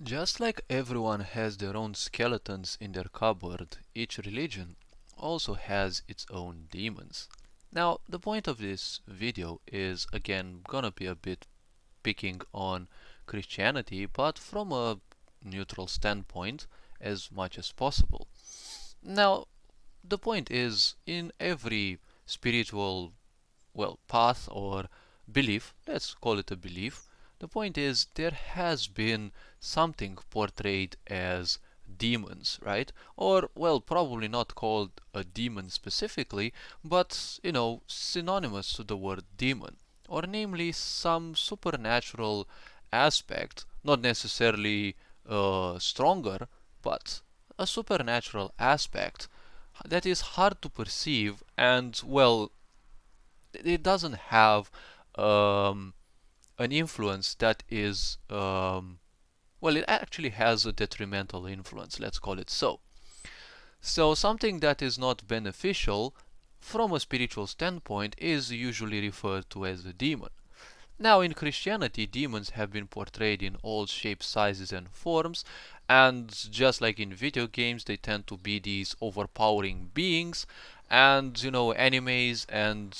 Just like everyone has their own skeletons in their cupboard, each religion also has its own demons. Now, the point of this video is again gonna be a bit picking on Christianity, but from a neutral standpoint as much as possible. Now, the point is, in every spiritual, path or belief, let's call it a belief, the point is there has been something portrayed as demons, right? Or, probably not called a demon specifically, but, synonymous to the word demon, or namely some supernatural aspect, not necessarily stronger, but a supernatural aspect that is hard to perceive and, it doesn't have um, an influence that is it actually has a detrimental influence, let's call it so. So something that is not beneficial from a spiritual standpoint is usually referred to as a demon. Now, in Christianity, demons have been portrayed in all shapes, sizes, and forms, and just like in video games, they tend to be these overpowering beings. And animes and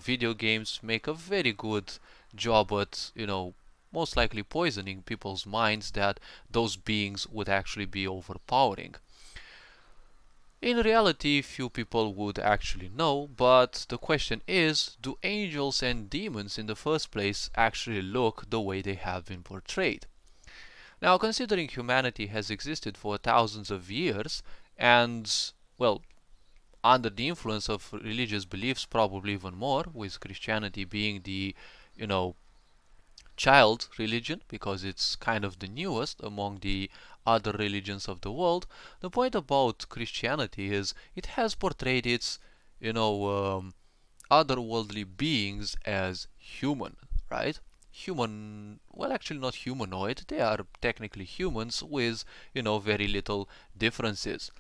video games make a very good job at most likely poisoning people's minds that those beings would actually be overpowering. In reality, few people would actually know, but the question is, do angels and demons in the first place actually look the way they have been portrayed? Now, considering humanity has existed for thousands of years, and, well, under the influence of religious beliefs, probably even more, with Christianity being the, you know, child religion because it's kind of the newest among the other religions of the world. The point about Christianity is it has portrayed its, you know, um, otherworldly beings as human, right? Human, actually not humanoid. They are technically humans with, very little differences.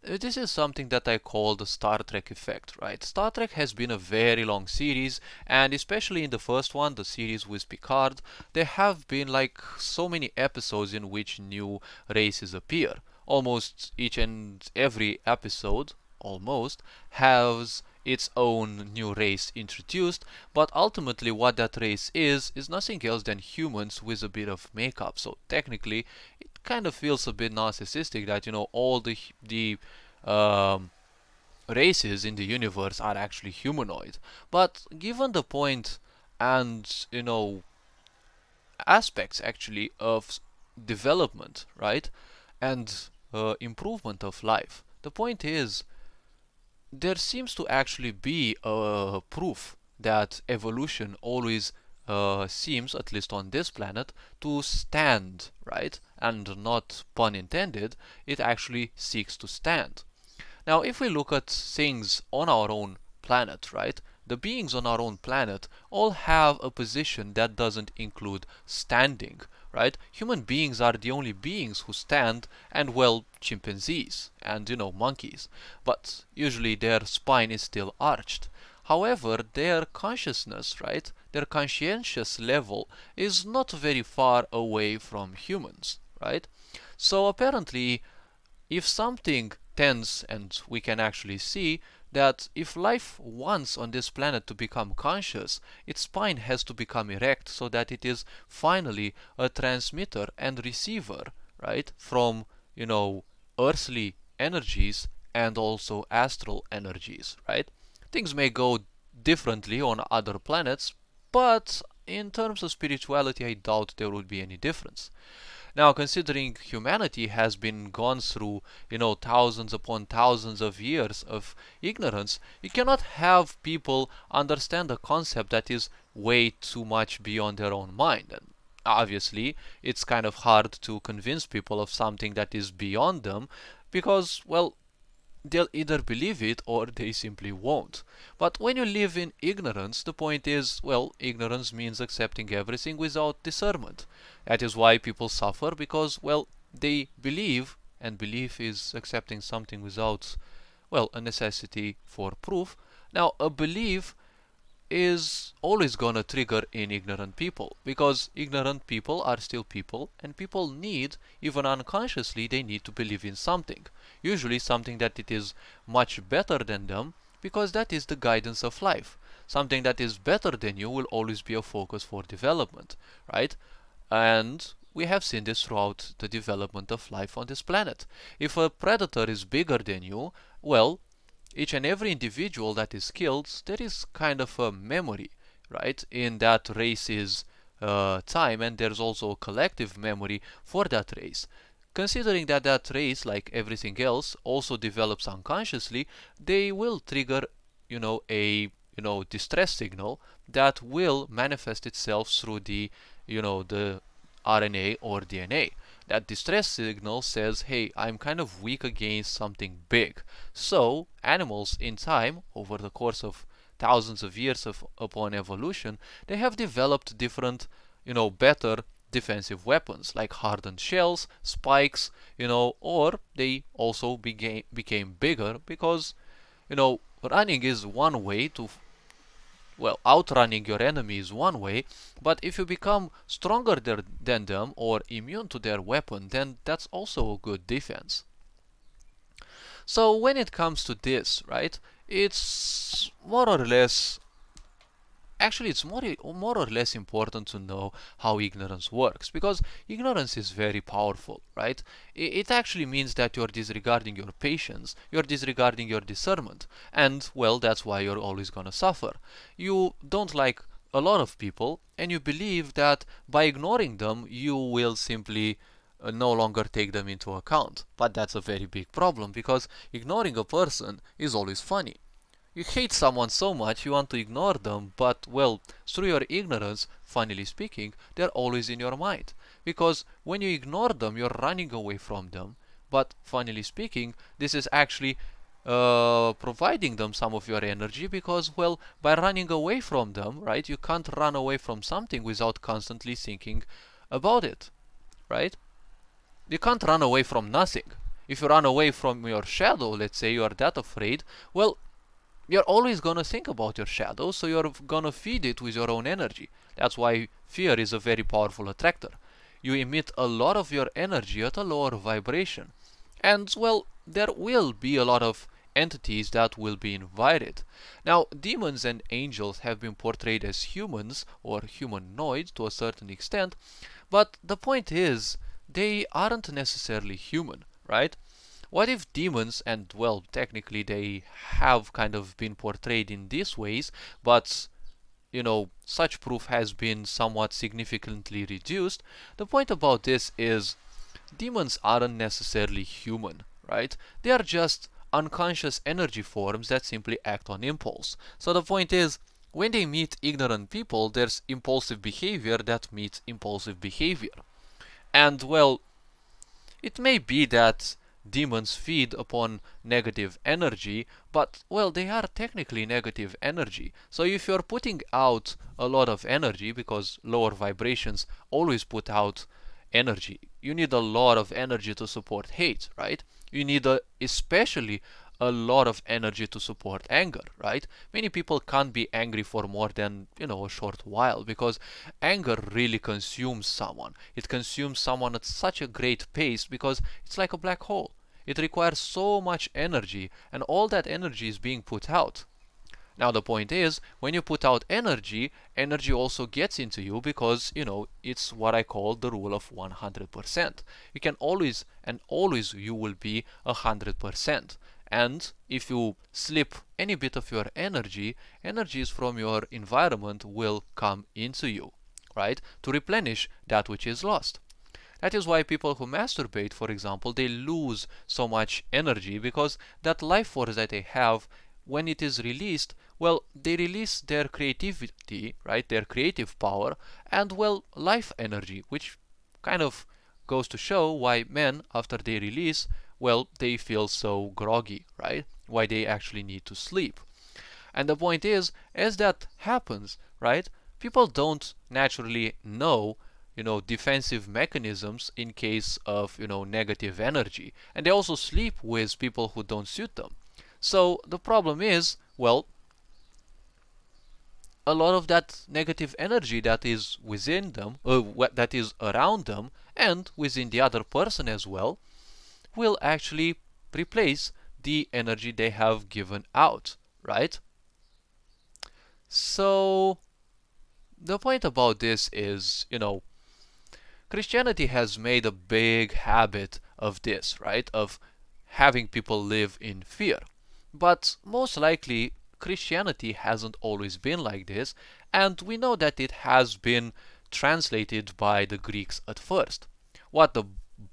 This is something that I call the Star Trek effect, right? Star Trek has been a very long series, and especially in the first one, the series with Picard, there have been like so many episodes in which new races appear. Almost each and every episode, almost, has its own new race introduced, but ultimately what that race is nothing else than humans with a bit of makeup. So technically, it kind of feels a bit narcissistic that all the um, races in the universe are actually humanoid. But given the point and aspects actually of development, right, and improvement of life, the point is there seems to actually be a proof that evolution always seems, at least on this planet, to stand, right? And not pun intended, it actually seeks to stand. Now, if we look at things on our own planet, right? The beings on our own planet all have a position that doesn't include standing, right? Human beings are the only beings who stand, and chimpanzees and monkeys, but usually their spine is still arched. However, their consciousness, right, their conscientious level is not very far away from humans, right? So apparently, if something tends, and we can actually see that if life wants on this planet to become conscious, its spine has to become erect so that it is finally a transmitter and receiver, right, from, earthly energies and also astral energies, right? Things may go differently on other planets, but in terms of spirituality, I doubt there would be any difference. Now, considering humanity has been gone through, thousands upon thousands of years of ignorance, you cannot have people understand a concept that is way too much beyond their own mind. And obviously, it's kind of hard to convince people of something that is beyond them because, they'll either believe it or they simply won't. But when you live in ignorance, the point is, ignorance means accepting everything without discernment. That is why people suffer because, they believe, and belief is accepting something without, a necessity for proof. Now, a belief is always gonna trigger in ignorant people, because ignorant people are still people, and people need, even unconsciously, they need to believe in something, usually something that it is much better than them, because that is the guidance of life. Something that is better than you will always be a focus for development, right? And we have seen this throughout the development of life on this planet. If a predator is bigger than you, well, each and every individual that is killed, there is kind of a memory, right, in that race's time, and there's also a collective memory for that race. Considering that that race, like everything else, also develops unconsciously, they will trigger, a distress signal that will manifest itself through the RNA or DNA. That distress signal says, hey, I'm kind of weak against something big. So animals in time, over the course of thousands of years upon evolution, they have developed different, better defensive weapons like hardened shells, spikes, or they also became bigger because, running is one way to, well, outrunning your enemy is one way, but if you become stronger than them or immune to their weapon, then that's also a good defense. So when it comes to this, right, it's more or less, actually it's more or less important to know how ignorance works, because ignorance is very powerful, right? It actually means that you're disregarding your patience, you're disregarding your discernment, and well, that's why you're always gonna suffer. You don't like a lot of people, and you believe that by ignoring them you will simply no longer take them into account. But that's a very big problem, because ignoring a person is always funny. You hate someone so much you want to ignore them, but well, through your ignorance, funnily speaking, they're always in your mind. Because when you ignore them, you're running away from them. But funnily speaking, this is actually providing them some of your energy, because well, by running away from them, right, you can't run away from something without constantly thinking about it, right? You can't run away from nothing. If you run away from your shadow, let's say you are that afraid, well, you're always gonna think about your shadow, so you're gonna feed it with your own energy. That's why fear is a very powerful attractor. You emit a lot of your energy at a lower vibration. And well, there will be a lot of entities that will be invited. Now, demons and angels have been portrayed as humans or humanoids to a certain extent, but the point is, they aren't necessarily human, right? What if demons, and well, technically they have kind of been portrayed in these ways, but such proof has been somewhat significantly reduced. The point about this is demons aren't necessarily human, right? They are just unconscious energy forms that simply act on impulse. So the point is, when they meet ignorant people, there's impulsive behavior that meets impulsive behavior. And well, it may be that demons feed upon negative energy, but well, they are technically negative energy. So if you're putting out a lot of energy, because lower vibrations always put out energy, you need a lot of energy to support hate, right? You need especially a lot of energy to support anger, right? Many people can't be angry for more than, a short while, because anger really consumes someone. It consumes someone at such a great pace because it's like a black hole. It requires so much energy, and all that energy is being put out. Now the point is, when you put out energy, energy also gets into you, because, it's what I call the rule of 100%. You can always, and always you will be 100%. And if you slip any bit of your energy, energies from your environment will come into you, right? To replenish that which is lost. That is why people who masturbate, for example, they lose so much energy, because that life force that they have, when it is released, well, they release their creativity, right? Their creative power, and well, life energy, which kind of goes to show why men, after they release, well, they feel so groggy, right? Why they actually need to sleep. And the point is, as that happens, right, people don't naturally know, defensive mechanisms in case of, negative energy. And they also sleep with people who don't suit them. So the problem is, well, a lot of that negative energy that is within them, that is around them, and within the other person as well, will actually replace the energy they have given out, right? So the point about this is, Christianity has made a big habit of this, right? Of having people live in fear. But most likely, Christianity hasn't always been like this, and we know that it has been translated by the Greeks at first. What the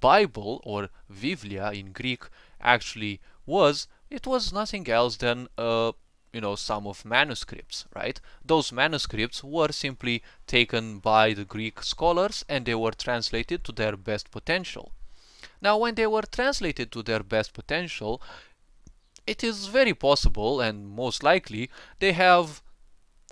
Bible, or Biblia in Greek, actually was, it was nothing else than some of manuscripts, right? Those manuscripts were simply taken by the Greek scholars and they were translated to their best potential. Now, when they were translated to their best potential, it is very possible and most likely they have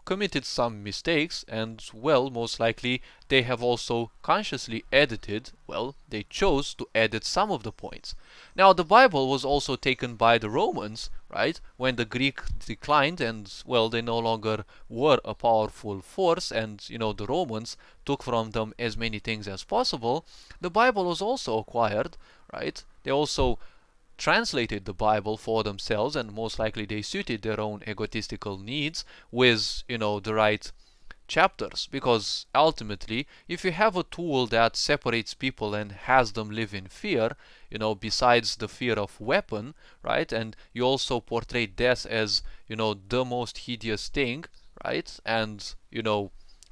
committed some mistakes, and well, most likely they have also consciously edited, well, they chose to edit some of the points. Now, the Bible was also taken by the Romans, right? When the Greek declined and, well, they no longer were a powerful force, and, the Romans took from them as many things as possible, the Bible was also acquired, right? They also translated the Bible for themselves, and most likely they suited their own egotistical needs with, the right chapters. Because ultimately, if you have a tool that separates people and has them live in fear, besides the fear of weapon, right, and you also portray death as, the most hideous thing, right, and,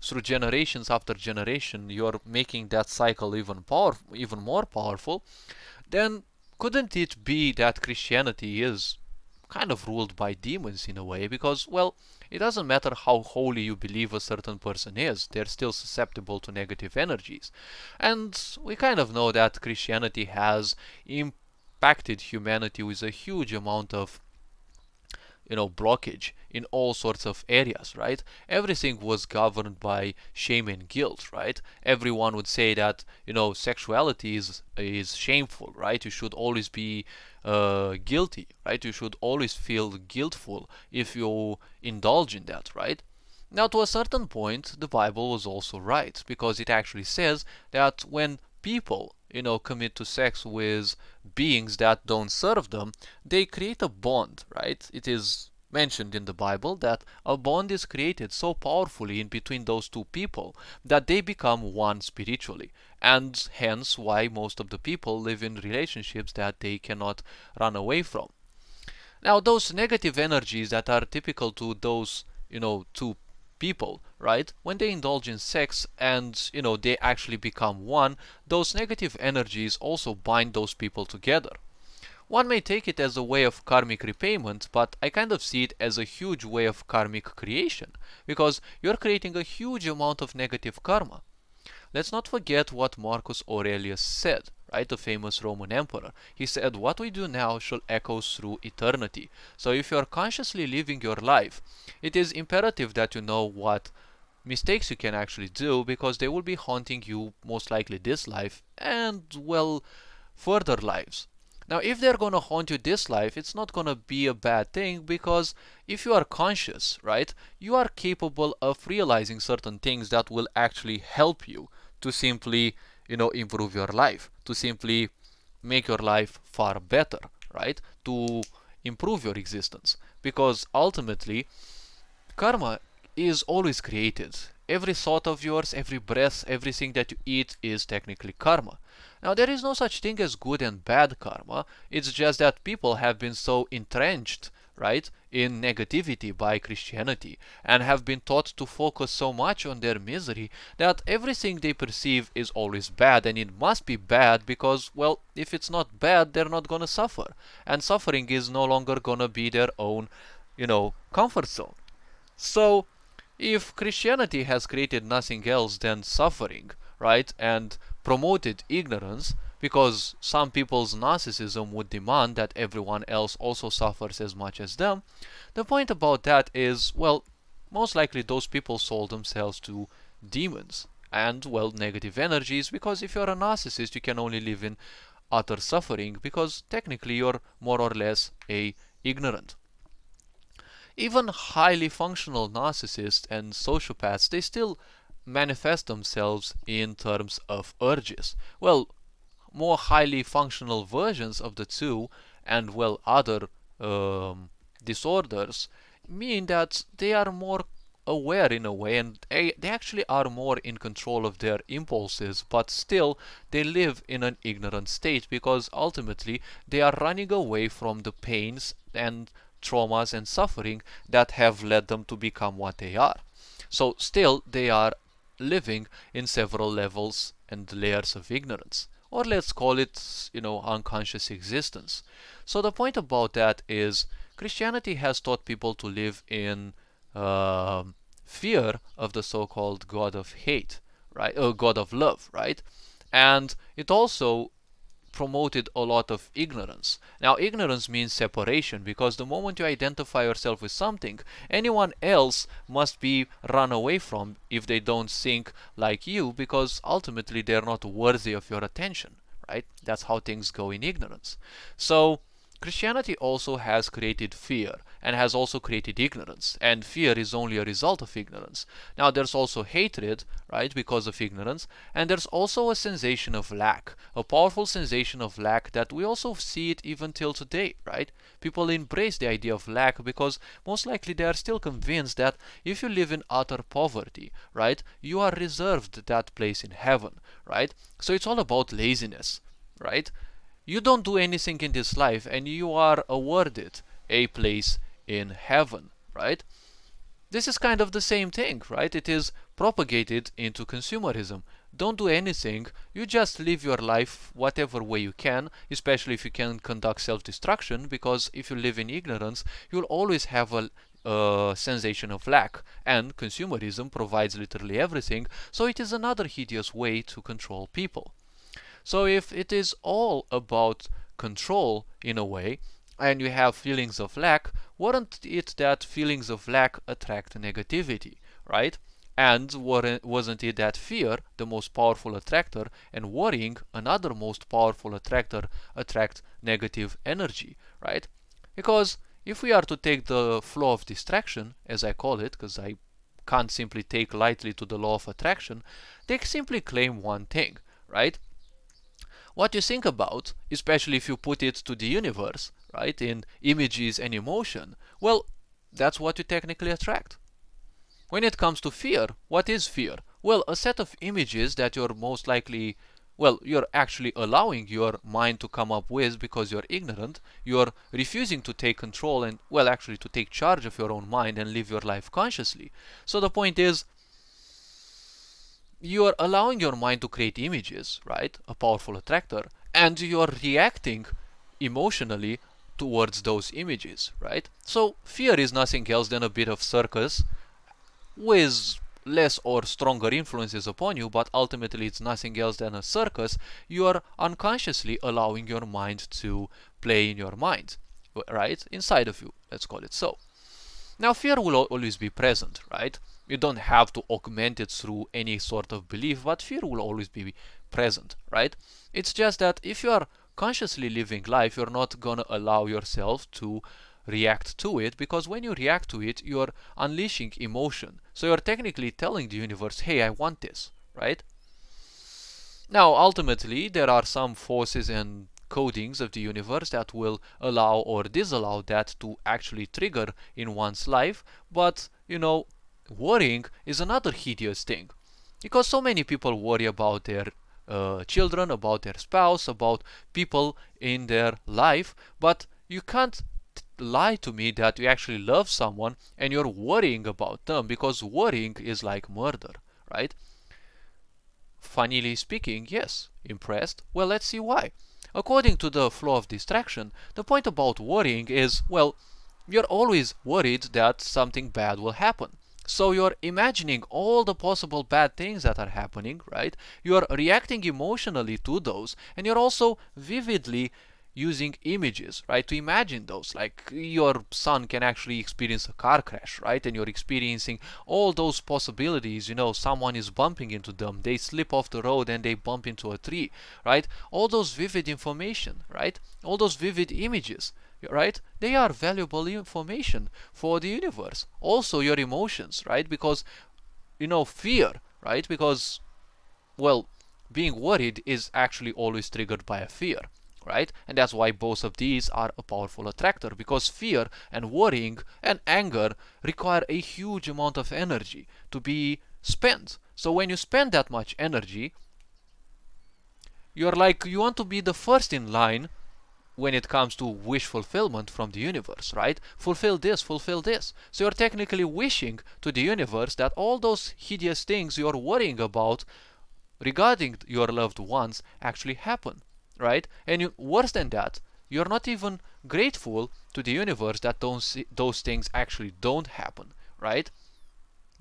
through generations after generation, you're making that cycle even more powerful, then couldn't it be that Christianity is kind of ruled by demons in a way? Because, well, it doesn't matter how holy you believe a certain person is, they're still susceptible to negative energies. And we kind of know that Christianity has impacted humanity with a huge amount of blockage in all sorts of areas, right? Everything was governed by shame and guilt, right? Everyone would say that, sexuality is shameful, right? You should always be guilty, right? You should always feel guiltful if you indulge in that, right? Now, to a certain point, the Bible was also right, because it actually says that when people, commit to sex with beings that don't serve them, they create a bond, right? It is mentioned in the Bible that a bond is created so powerfully in between those two people that they become one spiritually. And hence why most of the people live in relationships that they cannot run away from. Now, those negative energies that are typical to those, two people, right? When they indulge in sex and, they actually become one, those negative energies also bind those people together. One may take it as a way of karmic repayment, but I kind of see it as a huge way of karmic creation, because you're creating a huge amount of negative karma. Let's not forget what Marcus Aurelius said, right? The famous Roman emperor. He said, "What we do now shall echo through eternity." So if you are consciously living your life, it is imperative that you know what mistakes you can actually do, because they will be haunting you most likely this life and, well, further lives. Now, if they're going to haunt you this life, it's not going to be a bad thing, because if you are conscious, right, you are capable of realizing certain things that will actually help you to simply, improve your life, to simply make your life far better, right, to improve your existence. Because ultimately, karma is always created. Every thought of yours, every breath, everything that you eat is technically karma. Now, there is no such thing as good and bad karma. It's just that people have been so entrenched, right, in negativity by Christianity, and have been taught to focus so much on their misery that everything they perceive is always bad, and it must be bad because, well, if it's not bad, they're not gonna suffer. And suffering is no longer gonna be their own, comfort zone. So, if Christianity has created nothing else than suffering, right, and promoted ignorance, because some people's narcissism would demand that everyone else also suffers as much as them, the point about that is, well, most likely those people sold themselves to demons and, well, negative energies, because if you're a narcissist, you can only live in utter suffering, because technically you're more or less a ignorant. Even highly functional narcissists and sociopaths, they still manifest themselves in terms of urges. Well, more highly functional versions of the two and well other um, disorders mean that they are more aware in a way, and they actually are more in control of their impulses, but still they live in an ignorant state because ultimately they are running away from the pains and traumas and suffering that have led them to become what they are. So still they are living in several levels and layers of ignorance, or let's call it, unconscious existence. So the point about that is Christianity has taught people to live in fear of the so-called God of hate, right? God of love, right? And it also promoted a lot of ignorance. Now, ignorance means separation because the moment you identify yourself with something, anyone else must be run away from if they don't think like you because ultimately they're not worthy of your attention, right? That's how things go in ignorance. So, Christianity also has created fear and has also created ignorance, and fear is only a result of ignorance. Now, there's also hatred, right, because of ignorance, and there's also a sensation of lack, a powerful sensation of lack that we also see it even till today, right? People embrace the idea of lack because most likely they are still convinced that if you live in utter poverty, right, you are reserved that place in heaven, right? So it's all about laziness, right? You don't do anything in this life and you are awarded a place in heaven, right? This is kind of the same thing, right? It is propagated into consumerism. Don't do anything, you just live your life whatever way you can, especially if you can conduct self-destruction, because if you live in ignorance, you'll always have a sensation of lack, and consumerism provides literally everything, so it is another hideous way to control people. So if it is all about control in a way, and you have feelings of lack, weren't it that feelings of lack attract negativity, right? And wasn't it that fear, the most powerful attractor, and worrying, another most powerful attractor, attract negative energy, right? Because if we are to take the law of distraction, as I call it, because I can't simply take lightly to the law of attraction, they simply claim one thing, right? What you think about, especially if you put it to the universe, right, in images and emotion, well, that's what you technically attract. When it comes to fear, what is fear? Well, a set of images that you're most likely, well, you're actually allowing your mind to come up with because you're ignorant, you're refusing to take control and, well, actually to take charge of your own mind and live your life consciously. So the point is, you are allowing your mind to create images, right? A powerful attractor, and you are reacting emotionally towards those images, right? So fear is nothing else than a bit of circus with less or stronger influences upon you, but ultimately it's nothing else than a circus. You are unconsciously allowing your mind to play in your mind, right? Inside of you, let's call it so. Now, fear will always be present, right? You don't have to augment it through any sort of belief, but fear will always be present, right? It's just that if you are consciously living life, you're not gonna allow yourself to react to it, because when you react to it, you're unleashing emotion. So you're technically telling the universe, hey, I want this, right? Now, ultimately, there are some forces and codings of the universe that will allow or disallow that to actually trigger in one's life, but, worrying is another hideous thing. Because so many people worry about their children, about their spouse, about people in their life, but you can't lie to me that you actually love someone and you're worrying about them, because worrying is like murder, right? Funnily speaking, yes. Impressed? Well, let's see why. According to the flow of distraction, the point about worrying is, well, you're always worried that something bad will happen. So you're imagining all the possible bad things that are happening, right? You're reacting emotionally to those, and you're also vividly using images, right, to imagine those. Like your son can actually experience a car crash, right, and you're experiencing all those possibilities. Someone is bumping into them, they slip off the road and they bump into a tree, right? All those vivid information, right? All those vivid images right? They are valuable information for the universe. Also your emotions, right? Because fear, right? Because, well, being worried is actually always triggered by a fear, right? And that's why both of these are a powerful attractor, because fear and worrying and anger require a huge amount of energy to be spent. So when you spend that much energy, you're like, you want to be the first in line when it comes to wish fulfillment from the universe, right? Fulfill this, fulfill this. So you're technically wishing to the universe that all those hideous things you're worrying about regarding your loved ones actually happen, right? And worse than that, you're not even grateful to the universe that those things actually don't happen, right?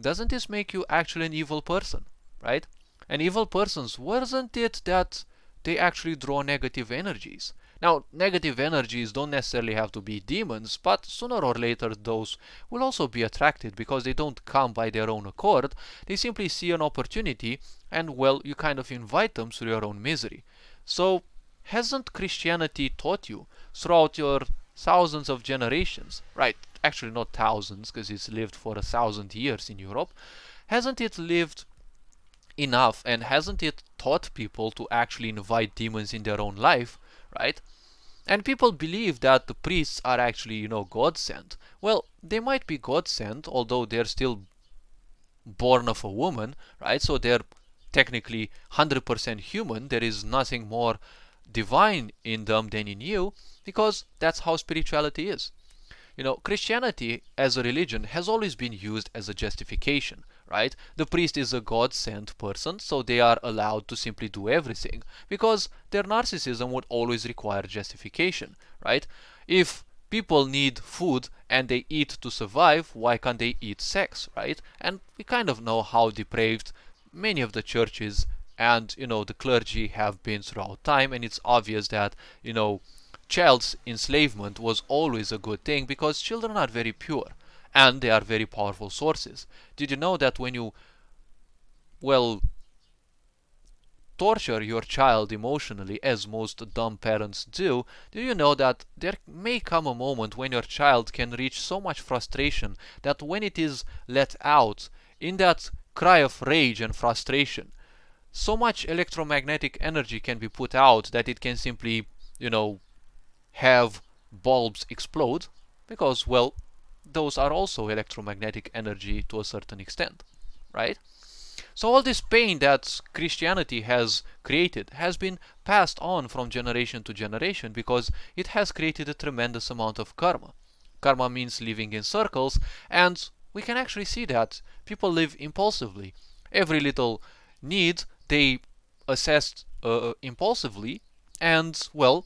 Doesn't this make you actually an evil person, right? And evil persons, wasn't it that they actually draw negative energies? Now, negative energies don't necessarily have to be demons, but sooner or later those will also be attracted because they don't come by their own accord. They simply see an opportunity and, well, you kind of invite them through your own misery. So, hasn't Christianity taught you throughout your thousands of generations, right? Actually, not thousands, because it's lived for 1,000 years in Europe. Hasn't it lived enough, and hasn't it taught people to actually invite demons in their own life, right? And people believe that the priests are actually, God sent. Well, they might be God sent, although they're still born of a woman, right? So they're technically 100% human. There is nothing more divine in them than in you, because that's how spirituality is. Christianity as a religion has always been used as a justification, right? The priest is a God-sent person, so they are allowed to simply do everything, because their narcissism would always require justification, right? If people need food and they eat to survive, why can't they eat sex, right? And we kind of know how depraved many of the churches and, the clergy have been throughout time, and it's obvious that, child's enslavement was always a good thing, because children are very pure and they are very powerful sources. Did you know that when you, well, torture your child emotionally, as most dumb parents do you know that there may come a moment when your child can reach so much frustration that when it is let out in that cry of rage and frustration, so much electromagnetic energy can be put out that it can simply, have bulbs explode, because, well, those are also electromagnetic energy to a certain extent, right? So all this pain that Christianity has created has been passed on from generation to generation, because it has created a tremendous amount of karma. Karma means living in circles, and we can actually see that people live impulsively. Every little need they assess impulsively, and, well,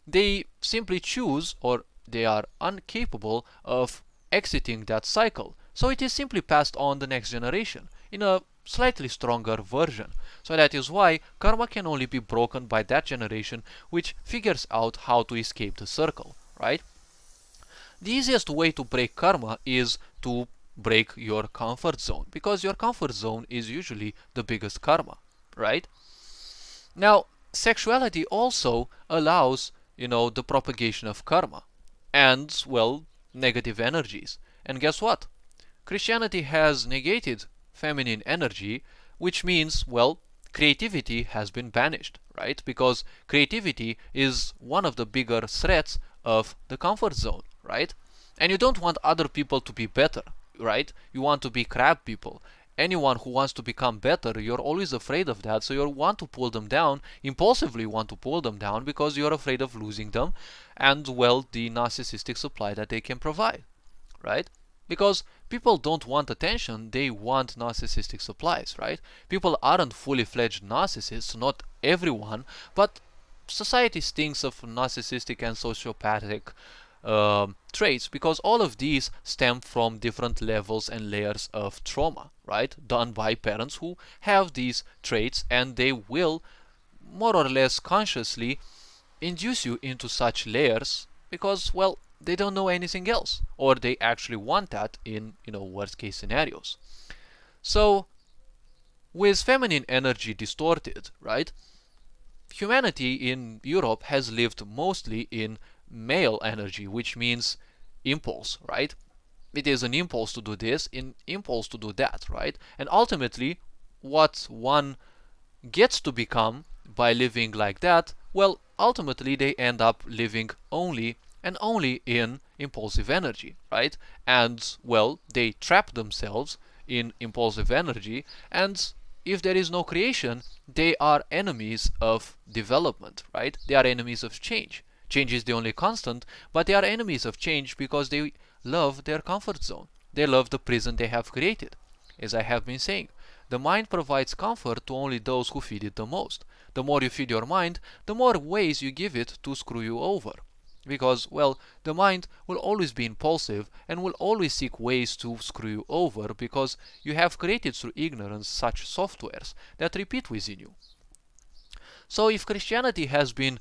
they simply choose, or they are incapable of exiting that cycle. So it is simply passed on the next generation in a slightly stronger version. So that is why karma can only be broken by that generation which figures out how to escape the circle, right? The easiest way to break karma is to break your comfort zone, because your comfort zone is usually the biggest karma, right? Now, sexuality also allows, the propagation of karma and, well, negative energies. And guess what? Christianity has negated feminine energy, which means, well, creativity has been banished, right? Because creativity is one of the bigger threats of the comfort zone, right? And you don't want other people to be better, right? You want to be crab people. Anyone who wants to become better, you're always afraid of that, so you want to pull them down, impulsively want to pull them down, because you're afraid of losing them and, well, the narcissistic supply that they can provide, right? Because people don't want attention, they want narcissistic supplies, right? People aren't fully fledged narcissists, not everyone, but society thinks of narcissistic and sociopathic traits, because all of these stem from different levels and layers of trauma, right? Done by parents who have these traits, and they will more or less consciously induce you into such layers because, well, they don't know anything else, or they actually want that in, worst case scenarios. So, with feminine energy distorted, right, humanity in Europe has lived mostly in male energy, which means impulse, right? It is an impulse to do this, an impulse to do that, right? And ultimately, what one gets to become by living like that, well, ultimately they end up living only and only in impulsive energy, right? And, well, they trap themselves in impulsive energy, and if there is no creation, they are enemies of development, right? They are enemies of change. Change is the only constant, but they are enemies of change because they love their comfort zone. They love the prison they have created. As I have been saying, the mind provides comfort to only those who feed it the most. The more you feed your mind, the more ways you give it to screw you over. Because, well, the mind will always be impulsive and will always seek ways to screw you over because you have created through ignorance such softwares that repeat within you. So if Christianity has been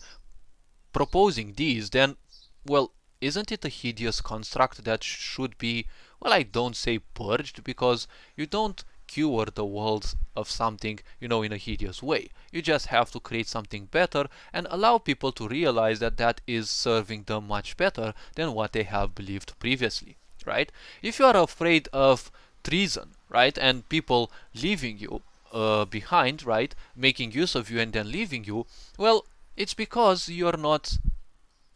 proposing these, then, well, isn't it a hideous construct that should be, well, I don't say purged, because you don't cure the world of something, in a hideous way. You just have to create something better and allow people to realize that that is serving them much better than what they have believed previously, right? If you are afraid of treason, right, and people leaving you behind, right, making use of you and then leaving you, well, it's because you're not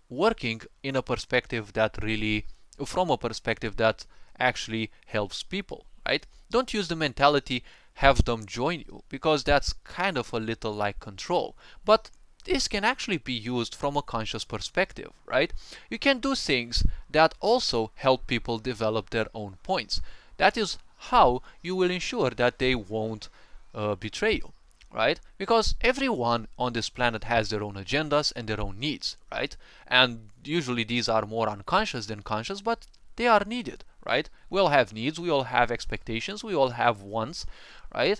working in a perspective that really, from a perspective that actually helps people, right? Don't use the mentality, have them join you, because that's kind of a little like control. But this can actually be used from a conscious perspective, right? You can do things that also help people develop their own points. That is how you will ensure that they won't betray you, right? Because everyone on this planet has their own agendas and their own needs, right? And usually these are more unconscious than conscious, but they are needed, right? We all have needs, we all have expectations, we all have wants, right?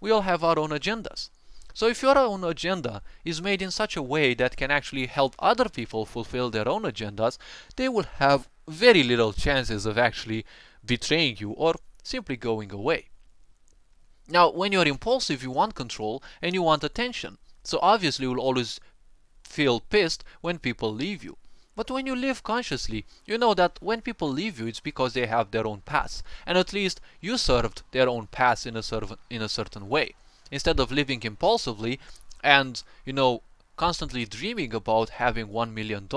We all have our own agendas. So if your own agenda is made in such a way that can actually help other people fulfill their own agendas, they will have very little chances of actually betraying you or simply going away. Now, when you're impulsive, you want control and you want attention. So obviously you will always feel pissed when people leave you. But when you live consciously, you know that when people leave you, it's because they have their own paths. And at least you served their own paths in a certain way. Instead of living impulsively and, constantly dreaming about having $1 million,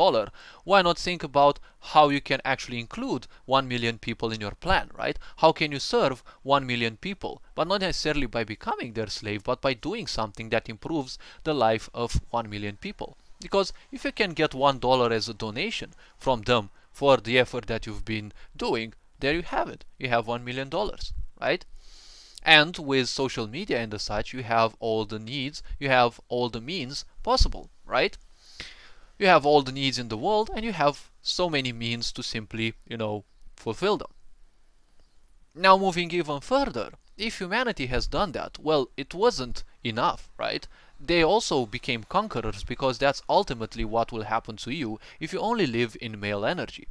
why not think about how you can actually include 1 million people in your plan, right? How can you serve 1 million people? But not necessarily by becoming their slave, but by doing something that improves the life of 1 million people. Because if you can get $1 as a donation from them for the effort that you've been doing, there you have it. You have $1 million, right? And with social media and such, you have all the needs, you have all the means possible, right? You have all the needs in the world, and you have so many means to simply, fulfill them. Now, moving even further, if humanity has done that, well, it wasn't enough, right? They also became conquerors, because that's ultimately what will happen to you if you only live in male energy.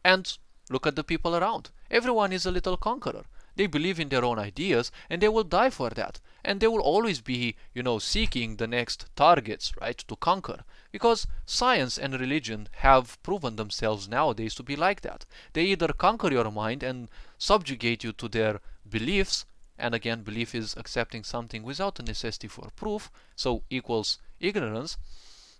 And look at the people around. Everyone is a little conqueror. They believe in their own ideas and they will die for that. And they will always be, seeking the next targets, right, to conquer. Because science and religion have proven themselves nowadays to be like that. They either conquer your mind and subjugate you to their beliefs, and again, belief is accepting something without a necessity for proof, so equals ignorance,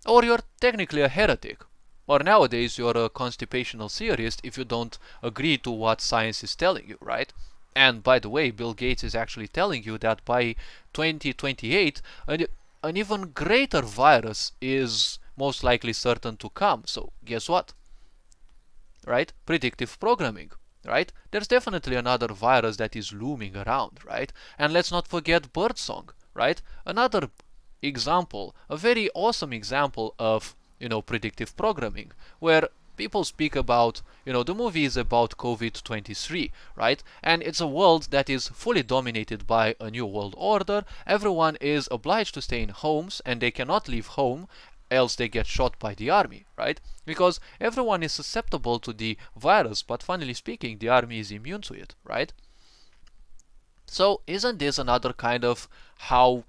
or you're technically a heretic. Or nowadays, you're a constipational theorist if you don't agree to what science is telling you, right? And by the way, Bill Gates is actually telling you that by 2028, an even greater virus is most likely certain to come. So guess what? Right? Predictive programming. Right? There's definitely another virus that is looming around, right? And let's not forget birdsong, right? Another example, a very awesome example of, predictive programming, where people speak about, the movie is about COVID-23, right? And it's a world that is fully dominated by a new world order. Everyone is obliged to stay in homes and they cannot leave home, else they get shot by the army, right? Because everyone is susceptible to the virus, but funnily speaking, the army is immune to it, right? So isn't this another kind of how,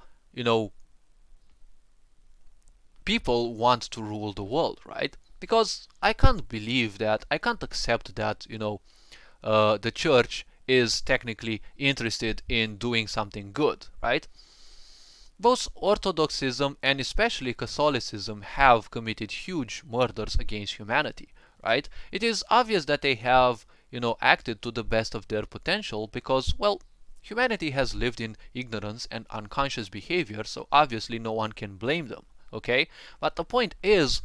people want to rule the world, right? Because I can't believe that, I can't accept that, the church is technically interested in doing something good, right? Both Orthodoxism and especially Catholicism have committed huge murders against humanity, right? It is obvious that they have, acted to the best of their potential because, well, humanity has lived in ignorance and unconscious behavior, so obviously no one can blame them, okay? But the point is,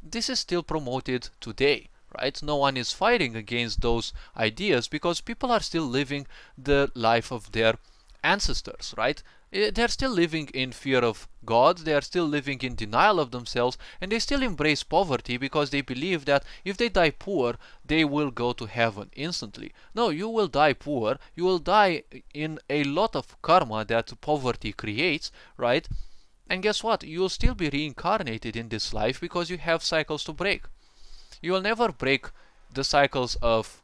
this is still promoted today, right? No one is fighting against those ideas because people are still living the life of their ancestors, right? They're still living in fear of God, they are still living in denial of themselves, and they still embrace poverty because they believe that if they die poor, they will go to heaven instantly. No, you will die poor, you will die in a lot of karma that poverty creates, right? And guess what? You'll still be reincarnated in this life because you have cycles to break. You will never break the cycles of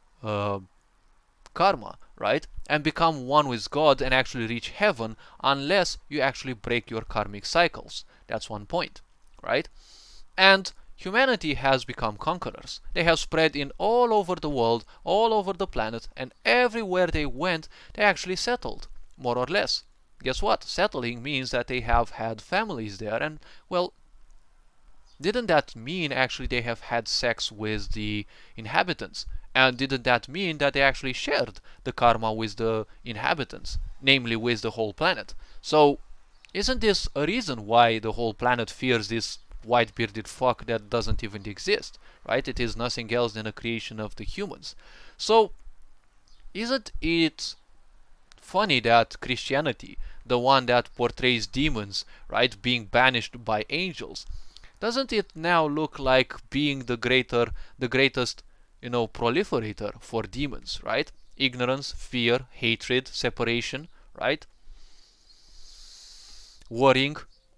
karma, right? And become one with God and actually reach heaven unless you actually break your karmic cycles. That's one point, right? And humanity has become conquerors. They have spread in all over the world, all over the planet, and everywhere they went, they actually settled, more or less. Guess what? Settling means that they have had families there, and, well, didn't that mean actually they have had sex with the inhabitants? And didn't that mean that they actually shared the karma with the inhabitants, namely with the whole planet? So, isn't this a reason why the whole planet fears this white-bearded fuck that doesn't even exist, right? It is nothing else than a creation of the humans. So, isn't it funny that Christianity, the one that portrays demons, right, being banished by angels, doesn't it now look like being the greatest, proliferator for demons, right? Ignorance, fear, hatred, separation, right? Worrying.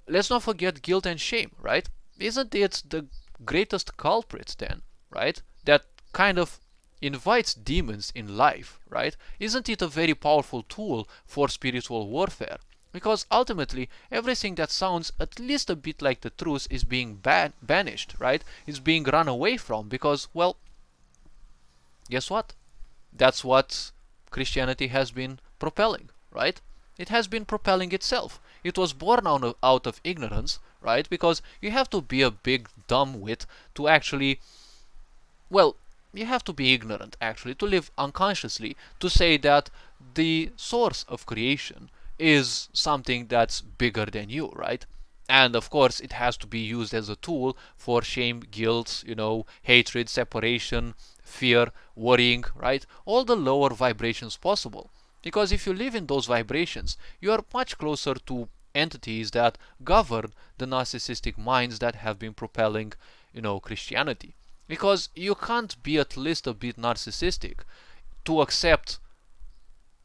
Let's not forget guilt and shame, right? Isn't it the greatest culprit then, right? That kind of invites demons in life, right? Isn't it a very powerful tool for spiritual warfare? Because ultimately, everything that sounds at least a bit like the truth is being banished, right? Is being run away from because, well, guess what? That's what Christianity has been propelling, right? It has been propelling itself. It was born out of ignorance, right? Because you have to be a big dumbwit to actually, well, you have to be ignorant actually to live unconsciously to say that the source of creation is something that's bigger than you, right? And of course, it has to be used as a tool for shame, guilt, hatred, separation, fear, worrying, right? All the lower vibrations possible. Because if you live in those vibrations, you are much closer to entities that govern the narcissistic minds that have been propelling, Christianity. Because you can't be at least a bit narcissistic to accept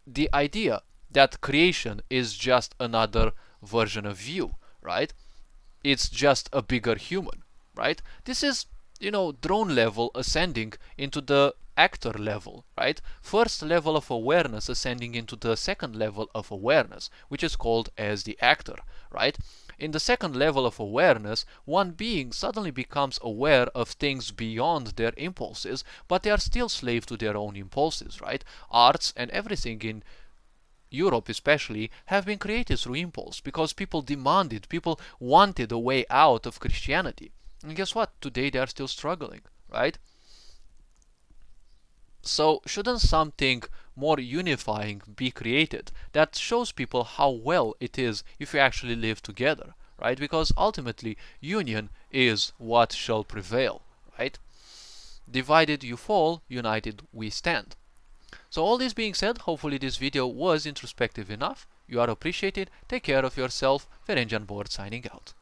the idea that creation is just another version of you, right? It's just a bigger human, right? This is, drone level ascending into the actor level, right? First level of awareness ascending into the second level of awareness, which is called as the actor, right? In the second level of awareness, one being suddenly becomes aware of things beyond their impulses, but they are still slave to their own impulses, right? Arts and everything in Europe especially, have been created through impulse because people demanded, people wanted a way out of Christianity. And guess what? Today they are still struggling, right? So shouldn't something more unifying be created that shows people how well it is if you actually live together, right? Because ultimately union is what shall prevail, right? Divided you fall, united we stand. So all this being said, hopefully this video was introspective enough. You are appreciated. Take care of yourself. Ferenc Board signing out.